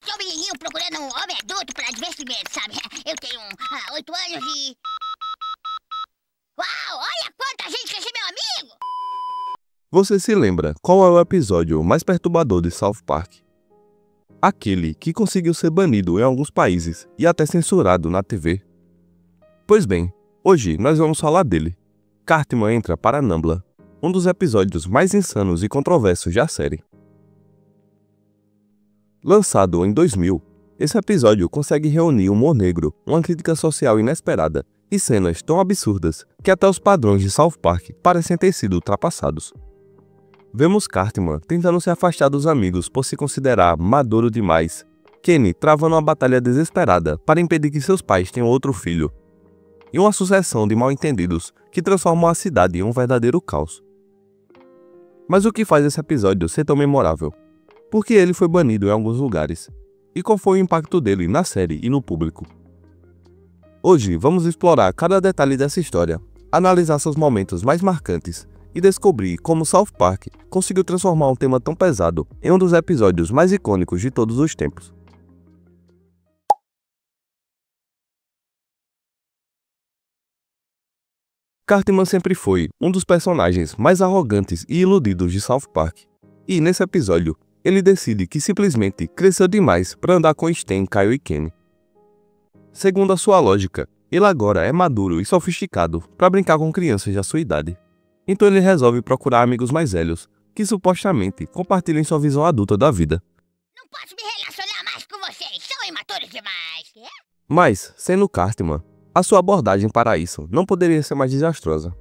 sou um menininho procurando um homem adulto para divertimento, sabe? Eu tenho 8 anos e... Uau, olha quanta gente quer ser meu amigo! Você se lembra qual é o episódio mais perturbador de South Park? Aquele que conseguiu ser banido em alguns países e até censurado na TV. Pois bem, hoje nós vamos falar dele. Cartman entra para Nambla, um dos episódios mais insanos e controversos da série. Lançado em 2000, esse episódio consegue reunir humor negro, uma crítica social inesperada e cenas tão absurdas que até os padrões de South Park parecem ter sido ultrapassados. Vemos Cartman tentando se afastar dos amigos por se considerar maduro demais, Kenny travando uma batalha desesperada para impedir que seus pais tenham outro filho, e uma sucessão de mal-entendidos que transformam a cidade em um verdadeiro caos. Mas o que faz esse episódio ser tão memorável? Por que ele foi banido em alguns lugares? E qual foi o impacto dele na série e no público? Hoje vamos explorar cada detalhe dessa história, analisar seus momentos mais marcantes e descobrir como South Park conseguiu transformar um tema tão pesado em um dos episódios mais icônicos de todos os tempos. Cartman sempre foi um dos personagens mais arrogantes e iludidos de South Park, e nesse episódio ele decide que simplesmente cresceu demais para andar com Stan, Kyle e Kenny. Segundo a sua lógica, ele agora é maduro e sofisticado para brincar com crianças da sua idade. Então ele resolve procurar amigos mais velhos, que supostamente compartilhem sua visão adulta da vida. Não posso me relacionar mais com vocês, são imaturos demais. Mas, sendo Cartman, a sua abordagem para isso não poderia ser mais desastrosa.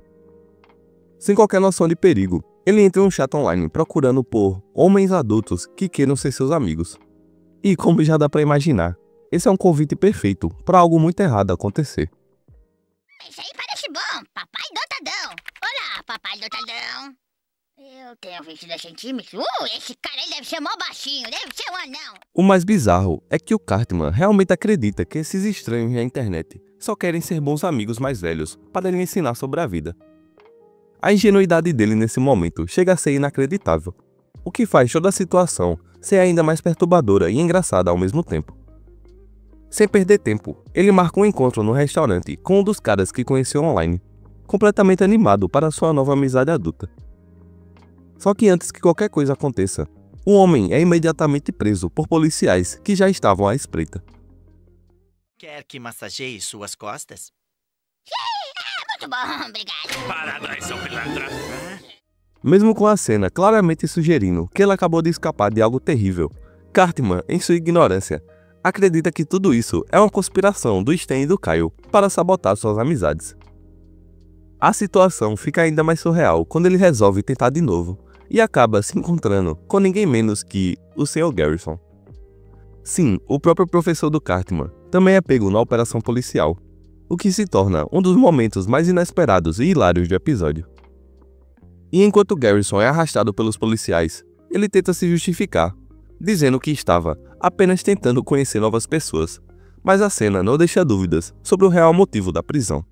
Sem qualquer noção de perigo, ele entra em um chat online procurando por homens adultos que queiram ser seus amigos. E como já dá para imaginar, esse é um convite perfeito para algo muito errado acontecer. Isso aí parece bom, papai dotadão. Olá, papai dotadão. Eu tenho 22 centímetros. Esse cara aí deve ser mó baixinho, deve ser um anão. O mais bizarro é que o Cartman realmente acredita que esses estranhos na internet só querem ser bons amigos mais velhos para lhe ensinar sobre a vida. A ingenuidade dele nesse momento chega a ser inacreditável, o que faz toda a situação ser ainda mais perturbadora e engraçada ao mesmo tempo. Sem perder tempo, ele marca um encontro no restaurante com um dos caras que conheceu online, completamente animado para sua nova amizade adulta. Só que antes que qualquer coisa aconteça, o homem é imediatamente preso por policiais que já estavam à espreita. Quer que massageie suas costas? Muito bom, obrigado. Parada, seu pilantra. Mesmo com a cena claramente sugerindo que ele acabou de escapar de algo terrível, Cartman, em sua ignorância, acredita que tudo isso é uma conspiração do Stan e do Kyle para sabotar suas amizades. A situação fica ainda mais surreal quando ele resolve tentar de novo e acaba se encontrando com ninguém menos que o Sr. Garrison. Sim, o próprio professor do Cartman também é pego na operação policial, o que se torna um dos momentos mais inesperados e hilários do episódio. E enquanto Garrison é arrastado pelos policiais, ele tenta se justificar, dizendo que estava apenas tentando conhecer novas pessoas, mas a cena não deixa dúvidas sobre o real motivo da prisão.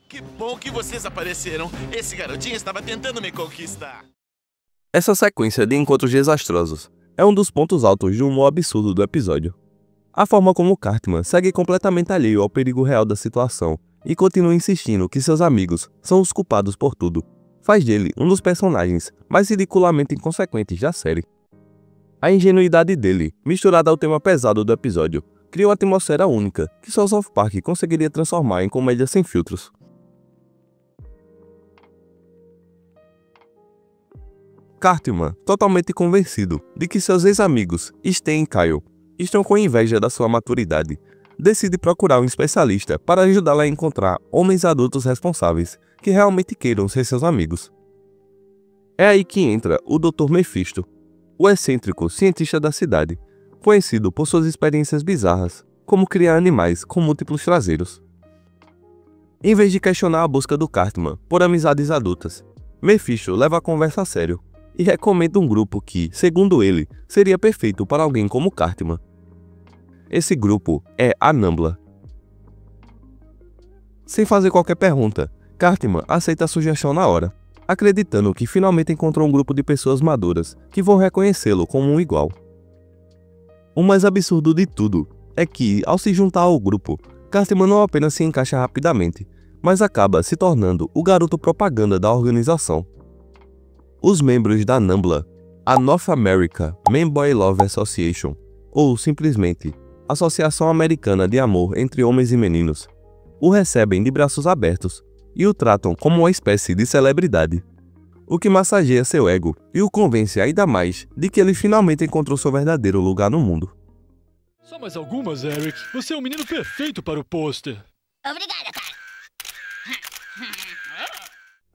Que bom que vocês apareceram. Esse garotinho estava tentando me conquistar. Essa sequência de encontros desastrosos é um dos pontos altos de um humor absurdo do episódio. A forma como Cartman segue completamente alheio ao perigo real da situação e continua insistindo que seus amigos são os culpados por tudo, faz dele um dos personagens mais ridiculamente inconsequentes da série. A ingenuidade dele, misturada ao tema pesado do episódio, cria uma atmosfera única que só South Park conseguiria transformar em comédia sem filtros. Cartman, totalmente convencido de que seus ex-amigos, Stan e Kyle, estão com inveja da sua maturidade, decide procurar um especialista para ajudá-lo a encontrar homens adultos responsáveis que realmente queiram ser seus amigos. É aí que entra o Dr. Mephisto, o excêntrico cientista da cidade, conhecido por suas experiências bizarras, como criar animais com múltiplos traseiros. Em vez de questionar a busca do Cartman por amizades adultas, Mephisto leva a conversa a sério e recomenda um grupo que, segundo ele, seria perfeito para alguém como Cartman. Esse grupo é a Nambla. Sem fazer qualquer pergunta, Cartman aceita a sugestão na hora, acreditando que finalmente encontrou um grupo de pessoas maduras que vão reconhecê-lo como um igual. O mais absurdo de tudo é que, ao se juntar ao grupo, Cartman não apenas se encaixa rapidamente, mas acaba se tornando o garoto propaganda da organização. Os membros da NAMBLA, a North America Man Boy Love Association, ou simplesmente Associação Americana de Amor entre Homens e Meninos, o recebem de braços abertos e o tratam como uma espécie de celebridade, o que massageia seu ego e o convence ainda mais de que ele finalmente encontrou seu verdadeiro lugar no mundo. Só mais algumas, Eric. Você é o menino perfeito para o pôster. Obrigada, cara.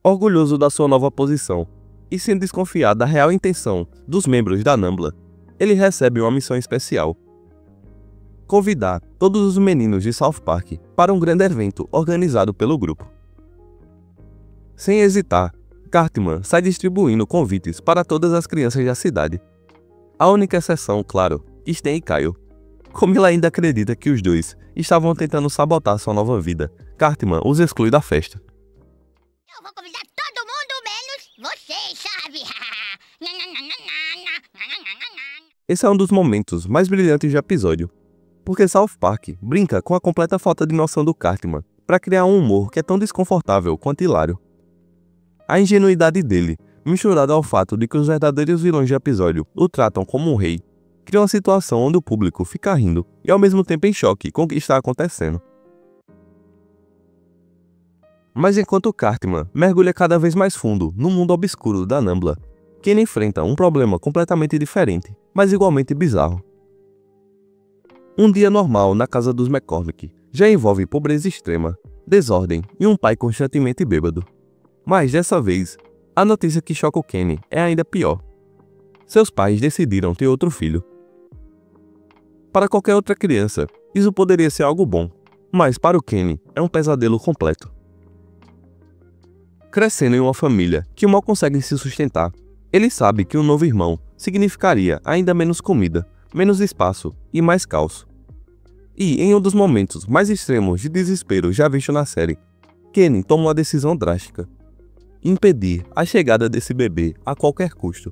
Orgulhoso da sua nova posição e sem desconfiar da real intenção dos membros da NAMBLA, ele recebe uma missão especial: convidar todos os meninos de South Park para um grande evento organizado pelo grupo. Sem hesitar, Cartman sai distribuindo convites para todas as crianças da cidade. A única exceção, claro, Stan e Kyle. Como ele ainda acredita que os dois estavam tentando sabotar sua nova vida, Cartman os exclui da festa. Eu vou convidar todo mundo, menos vocês, sabe? Esse é um dos momentos mais brilhantes do episódio, porque South Park brinca com a completa falta de noção do Cartman para criar um humor que é tão desconfortável quanto hilário. A ingenuidade dele, misturada ao fato de que os verdadeiros vilões do episódio o tratam como um rei, cria uma situação onde o público fica rindo e ao mesmo tempo em choque com o que está acontecendo. Mas enquanto Cartman mergulha cada vez mais fundo no mundo obscuro da NAMBLA, Kenny enfrenta um problema completamente diferente, mas igualmente bizarro. Um dia normal na casa dos McCormick já envolve pobreza extrema, desordem e um pai constantemente bêbado. Mas dessa vez, a notícia que choca o Kenny é ainda pior. Seus pais decidiram ter outro filho. Para qualquer outra criança, isso poderia ser algo bom, mas para o Kenny é um pesadelo completo. Crescendo em uma família que mal consegue se sustentar, ele sabe que um novo irmão significaria ainda menos comida, menos espaço e mais caos. E em um dos momentos mais extremos de desespero já visto na série, Kenny toma uma decisão drástica: impedir a chegada desse bebê a qualquer custo.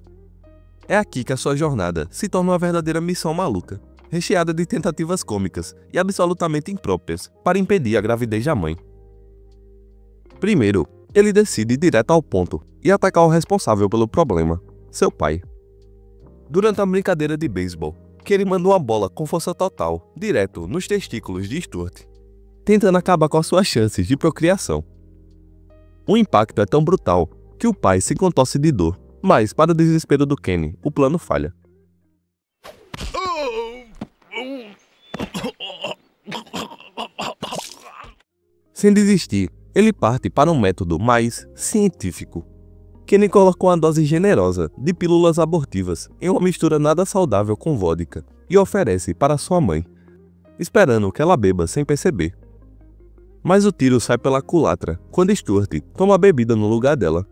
É aqui que a sua jornada se torna uma verdadeira missão maluca, recheada de tentativas cômicas e absolutamente impróprias para impedir a gravidez da mãe. Primeiro, ele decide ir direto ao ponto e atacar o responsável pelo problema, seu pai. Durante a brincadeira de beisebol, Kenny manda uma bola com força total, direto nos testículos de Stuart, tentando acabar com as suas chances de procriação. O impacto é tão brutal que o pai se contorce de dor, mas para o desespero do Kenny, o plano falha. Sem desistir, ele parte para um método mais científico. Kenny colocou uma dose generosa de pílulas abortivas em uma mistura nada saudável com vodka e oferece para sua mãe, esperando que ela beba sem perceber. Mas o tiro sai pela culatra quando Stuart toma a bebida no lugar dela.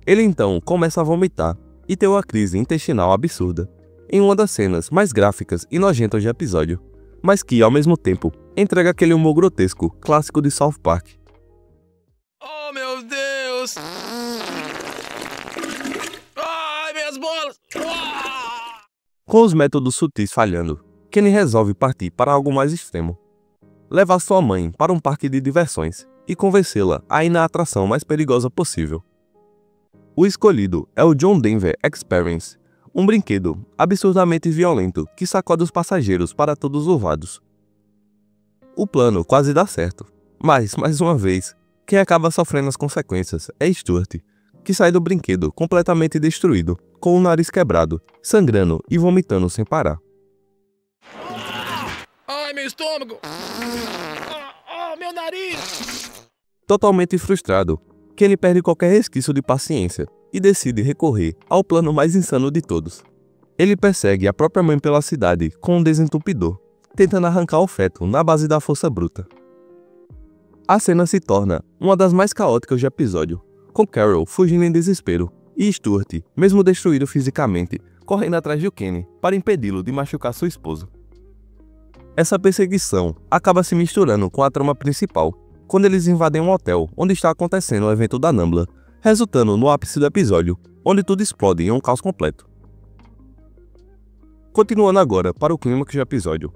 Ele então começa a vomitar e tem uma crise intestinal absurda, em uma das cenas mais gráficas e nojentas do episódio, mas que, ao mesmo tempo, entrega aquele humor grotesco clássico de South Park. Oh, meu Deus! Ai, minhas bolas! Com os métodos sutis falhando, Kenny resolve partir para algo mais extremo: levar sua mãe para um parque de diversões e convencê-la a ir na atração mais perigosa possível. O escolhido é o John Denver Experience, um brinquedo absurdamente violento que sacode os passageiros para todos os lados. O plano quase dá certo, mas, mais uma vez, quem acaba sofrendo as consequências é Stuart, que sai do brinquedo completamente destruído, com o nariz quebrado, sangrando e vomitando sem parar. Ai, meu estômago! Meu nariz! Totalmente frustrado, Kenny perde qualquer resquício de paciência e decide recorrer ao plano mais insano de todos. Ele persegue a própria mãe pela cidade com um desentupidor, tentando arrancar o feto na base da força bruta. A cena se torna uma das mais caóticas do episódio, com Carol fugindo em desespero e Stuart, mesmo destruído fisicamente, correndo atrás de Kenny para impedi-lo de machucar sua esposa. Essa perseguição acaba se misturando com a trama principal, quando eles invadem um hotel onde está acontecendo o evento da NAMBLA, resultando no ápice do episódio, onde tudo explode em um caos completo. Continuando agora para o clímax do episódio.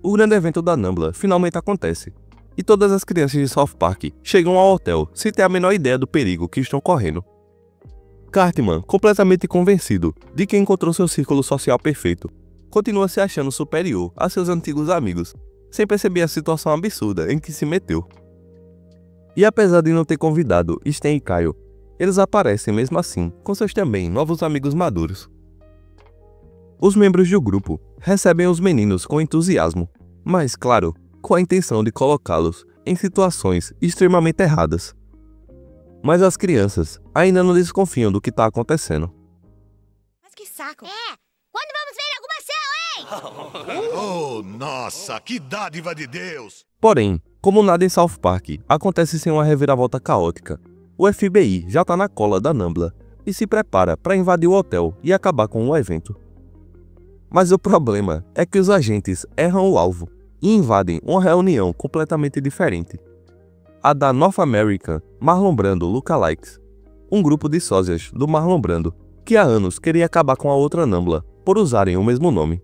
O grande evento da Nambla finalmente acontece, e todas as crianças de South Park chegam ao hotel sem ter a menor ideia do perigo que estão correndo. Cartman, completamente convencido de que encontrou seu círculo social perfeito, continua se achando superior a seus antigos amigos, sem perceber a situação absurda em que se meteu. E apesar de não ter convidado Stan e Kyle, eles aparecem mesmo assim com seus também novos amigos maduros. Os membros do grupo recebem os meninos com entusiasmo, mas claro, com a intenção de colocá-los em situações extremamente erradas. Mas as crianças ainda não desconfiam do que está acontecendo. Mas que saco! Quando vamos ver alguma ação, hein? Oh, nossa, que dádiva de Deus! Porém, como nada em South Park acontece sem uma reviravolta caótica, o FBI já está na cola da Nambla e se prepara para invadir o hotel e acabar com o evento. Mas o problema é que os agentes erram o alvo e invadem uma reunião completamente diferente. A da North American Marlon Brando Lookalikes, um grupo de sósias do Marlon Brando que há anos queria acabar com a outra Nambla por usarem o mesmo nome.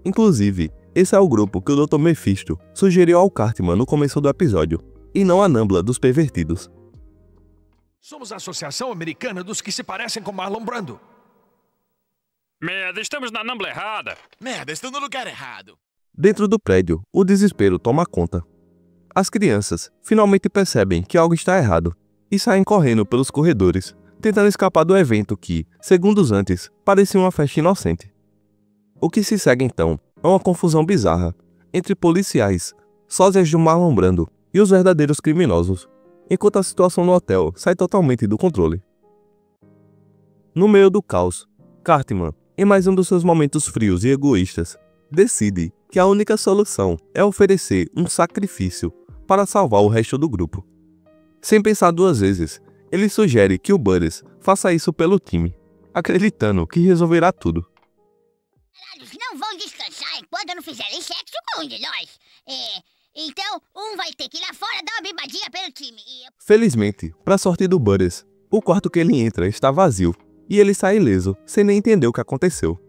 Inclusive, esse é o grupo que o Dr. Mephisto sugeriu ao Cartman no começo do episódio, e não a Nambla dos pervertidos. Somos a Associação Americana dos que se parecem com Marlon Brando. Merda, estamos na Nambla errada. Merda, estou no lugar errado. Dentro do prédio, o desespero toma conta. As crianças finalmente percebem que algo está errado e saem correndo pelos corredores, tentando escapar do evento que, segundos antes, parecia uma festa inocente. O que se segue então é uma confusão bizarra entre policiais, sósias do Marlon Brando e os verdadeiros criminosos, enquanto a situação no hotel sai totalmente do controle. No meio do caos, Cartman, em mais um dos seus momentos frios e egoístas, decide que a única solução é oferecer um sacrifício para salvar o resto do grupo. Sem pensar duas vezes, ele sugere que o Butters faça isso pelo time, acreditando que resolverá tudo. Eles não vão descansar enquanto não fizerem sexo com um de nós. Então, um vai ter que ir lá fora dar uma bebadinha pelo time. Felizmente, para sorte do Butters, o quarto que ele entra está vazio e ele sai ileso, sem nem entender o que aconteceu.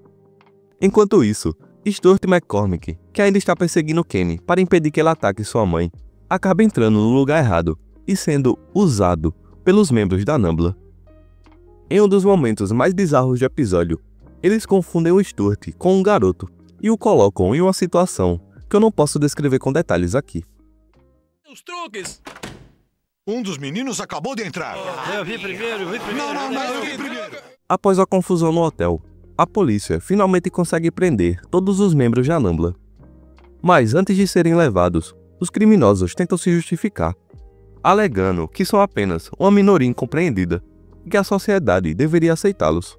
Enquanto isso, Stuart McCormick, que ainda está perseguindo Kenny para impedir que ele ataque sua mãe, acaba entrando no lugar errado e sendo usado pelos membros da Nambla. Em um dos momentos mais bizarros do episódio, eles confundem o Stuart com um garoto e o colocam em uma situação que eu não posso descrever com detalhes aqui. Os truques! Um dos meninos acabou de entrar. Eu vi primeiro. Não, eu vi primeiro. Após a confusão no hotel, a polícia finalmente consegue prender todos os membros da Nambla. Mas antes de serem levados, os criminosos tentam se justificar, alegando que são apenas uma minoria incompreendida e que a sociedade deveria aceitá-los.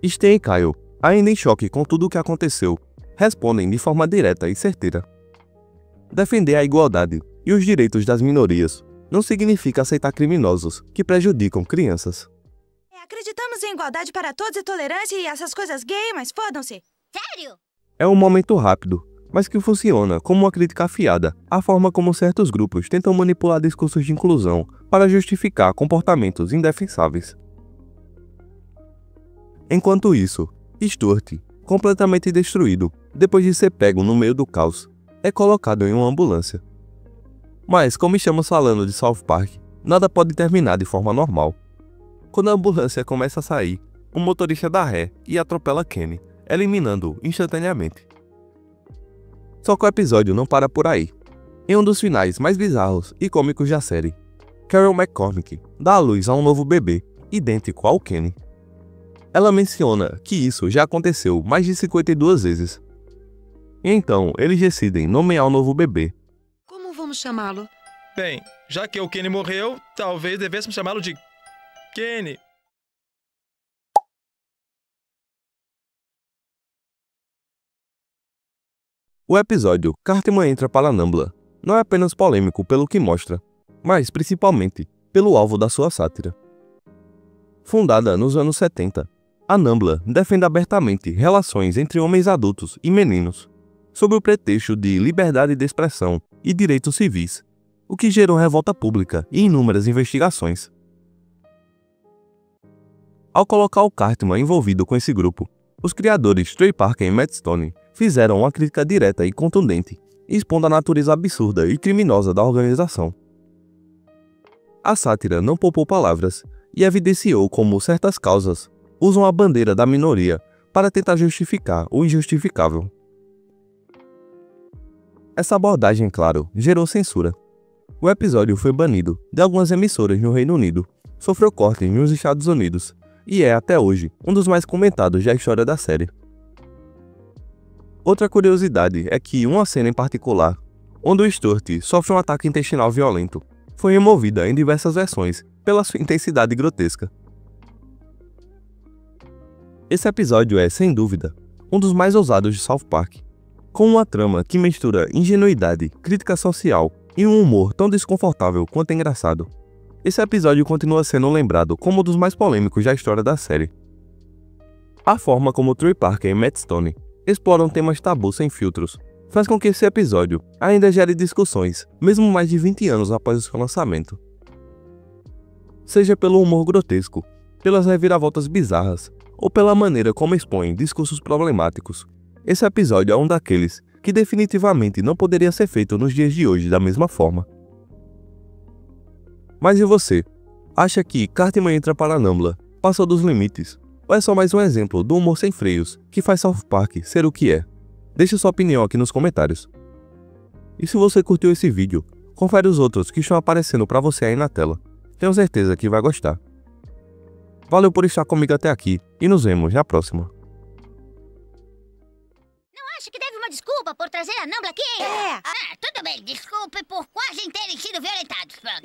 Stan e Kyle, ainda em choque com tudo o que aconteceu, respondem de forma direta e certeira. Defender a igualdade e os direitos das minorias não significa aceitar criminosos que prejudicam crianças. Acreditamos em igualdade para todos e tolerância e essas coisas gay, mas fodam-se. Sério? É um momento rápido, mas que funciona como uma crítica afiada à forma como certos grupos tentam manipular discursos de inclusão para justificar comportamentos indefensáveis. Enquanto isso, Stuart, completamente destruído, depois de ser pego no meio do caos, é colocado em uma ambulância. Mas, como estamos falando de South Park, nada pode terminar de forma normal. Quando a ambulância começa a sair, o motorista dá ré e atropela Kenny, eliminando-o instantaneamente. Só que o episódio não para por aí. Em um dos finais mais bizarros e cômicos da série, Carol McCormick dá à luz a um novo bebê, idêntico ao Kenny. Ela menciona que isso já aconteceu mais de 52 vezes. Então, eles decidem nomear o novo bebê. Como vamos chamá-lo? Bem, já que o Kenny morreu, talvez devêssemos chamá-lo de Kenny. O episódio Cartman entra para a Nambla não é apenas polêmico pelo que mostra, mas principalmente pelo alvo da sua sátira. Fundada nos anos 70, a Nambla defende abertamente relações entre homens adultos e meninos, sob o pretexto de liberdade de expressão e direitos civis, o que gerou revolta pública e inúmeras investigações. Ao colocar o Cartman envolvido com esse grupo, Os criadores Trey Parker e Matt Stone fizeram uma crítica direta e contundente, expondo a natureza absurda e criminosa da organização. A sátira não poupou palavras e evidenciou como certas causas usam a bandeira da minoria para tentar justificar o injustificável. Essa abordagem, claro, gerou censura. O episódio foi banido de algumas emissoras no Reino Unido, sofreu cortes nos Estados Unidos e é, até hoje, um dos mais comentados da história da série. Outra curiosidade é que uma cena em particular, onde o Stuart sofre um ataque intestinal violento, foi removida em diversas versões pela sua intensidade grotesca. Esse episódio é, sem dúvida, um dos mais ousados de South Park, com uma trama que mistura ingenuidade, crítica social e um humor tão desconfortável quanto engraçado. Esse episódio continua sendo lembrado como um dos mais polêmicos da história da série. A forma como Trey Parker e Matt Stone exploram temas tabus sem filtros faz com que esse episódio ainda gere discussões, mesmo mais de 20 anos após o seu lançamento. Seja pelo humor grotesco, pelas reviravoltas bizarras ou pela maneira como expõe discursos problemáticos, esse episódio é um daqueles que definitivamente não poderia ser feito nos dias de hoje da mesma forma. Mas e você? Acha que Cartman Entra para Nambla passou dos limites? Ou é só mais um exemplo do humor sem freios que faz South Park ser o que é? Deixe sua opinião aqui nos comentários. E se você curtiu esse vídeo, confere os outros que estão aparecendo para você aí na tela. Tenho certeza que vai gostar. Valeu por estar comigo até aqui e nos vemos na próxima. Acho que deve uma desculpa por trazer a Nambla aqui. É. Ah, tudo bem. Desculpe por quase terem sido violentados. Pronto.